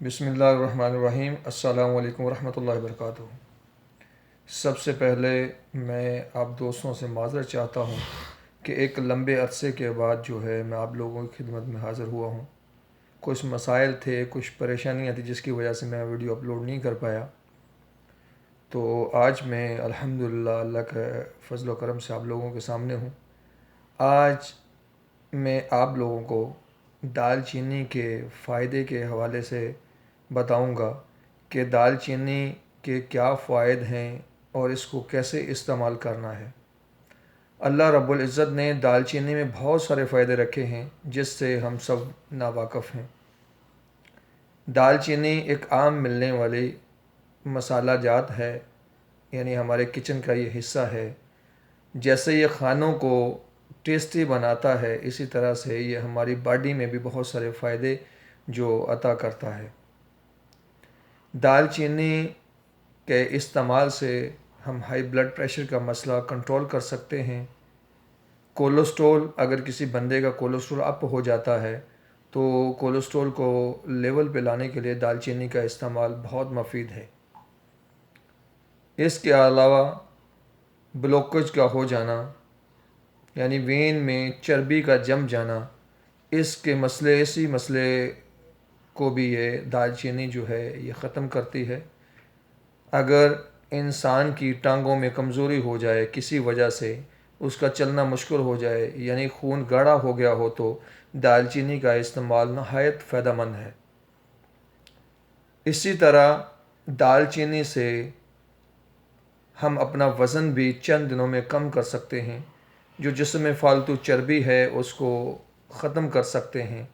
बिस्मिल्लाहिर्रहमानिर्रहीम। अस्सलामु अलैकुम वरहमतुल्लाहि वबरकातुहू। सबसे पहले मैं आप दोस्तों से माज़रत चाहता हूँ कि एक लंबे अरसे के बाद जो है मैं आप लोगों की खिदमत में हाज़िर हुआ हूँ। कुछ मसाइल थे, कुछ परेशानियाँ थी जिसकी वजह से मैं वीडियो अपलोड नहीं कर पाया। तो आज मैं अल्हम्दुलिल्लाह अल्लाह के फ़ज़ल व करम से आप लोगों के सामने हूँ। आज मैं आप लोगों को दालचीनी के फ़ायदे के हवाले से बताऊंगा कि दालचीनी के क्या फ़ायदे हैं और इसको कैसे इस्तेमाल करना है। अल्लाह रब्बुल इज़्ज़त ने दालचीनी में बहुत सारे फ़ायदे रखे हैं जिससे हम सब नावाकिफ़ हैं। दालचीनी एक आम मिलने वाली मसाला जात है, यानी हमारे किचन का ये हिस्सा है। जैसे ये खानों को टेस्टी बनाता है, इसी तरह से ये हमारी बॉडी में भी बहुत सारे फ़ायदे जो अता करता है। दालचीनी के इस्तेमाल से हम हाई ब्लड प्रेशर का मसला कंट्रोल कर सकते हैं। कोलेस्ट्रॉल, अगर किसी बंदे का कोलेस्ट्रॉल अप हो जाता है तो कोलेस्ट्रॉल को लेवल पे लाने के लिए दालचीनी का इस्तेमाल बहुत मुफीद है। इसके अलावा ब्लॉकेज का हो जाना, यानी वेन में चर्बी का जम जाना, इसी मसले को भी ये दालचीनी जो है ये ख़त्म करती है। अगर इंसान की टांगों में कमज़ोरी हो जाए, किसी वजह से उसका चलना मुश्किल हो जाए, यानी खून गाढ़ा हो गया हो, तो दालचीनी का इस्तेमाल नहायत फ़ायदेमंद है। इसी तरह दालचीनी से हम अपना वज़न भी चंद दिनों में कम कर सकते हैं। जो जिस्म में फ़ालतू चर्बी है उसको ख़त्म कर सकते हैं।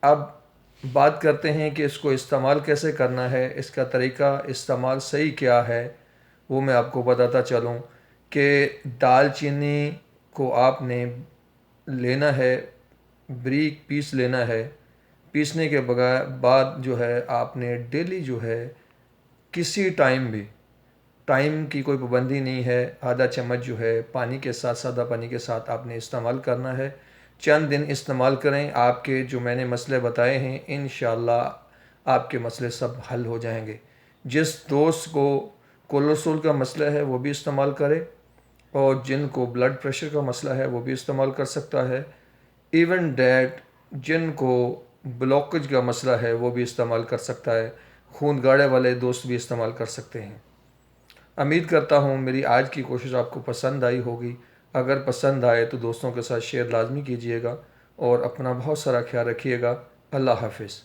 अब बात करते हैं कि इसको इस्तेमाल कैसे करना है, इसका तरीका इस्तेमाल सही क्या है, वो मैं आपको बताता चलूँ कि दालचीनी को आपने लेना है, बारीक पीस लेना है। पीसने के बाद जो है आपने डेली जो है किसी टाइम भी, टाइम की कोई पाबंदी नहीं है, आधा चम्मच जो है पानी के साथ, सादा पानी के साथ आपने इस्तेमाल करना है। चंद दिन इस्तेमाल करें, आपके जो मैंने मसले बताए हैं इंशाअल्लाह आपके मसले सब हल हो जाएंगे। जिस दोस्त को कोलेस्ट्रॉल का मसला है वो भी इस्तेमाल करे, और जिनको ब्लड प्रेशर का मसला है वो भी इस्तेमाल कर सकता है। इवन डैट जिनको ब्लॉकेज का मसला है वो भी इस्तेमाल कर सकता है। खून गाढ़े वाले दोस्त भी इस्तेमाल कर सकते हैं। उम्मीद करता हूँ मेरी आज की कोशिश आपको पसंद आई होगी। अगर पसंद आए तो दोस्तों के साथ शेयर लाजमी कीजिएगा और अपना बहुत सारा ख्याल रखिएगा। अल्लाह हाफिज़।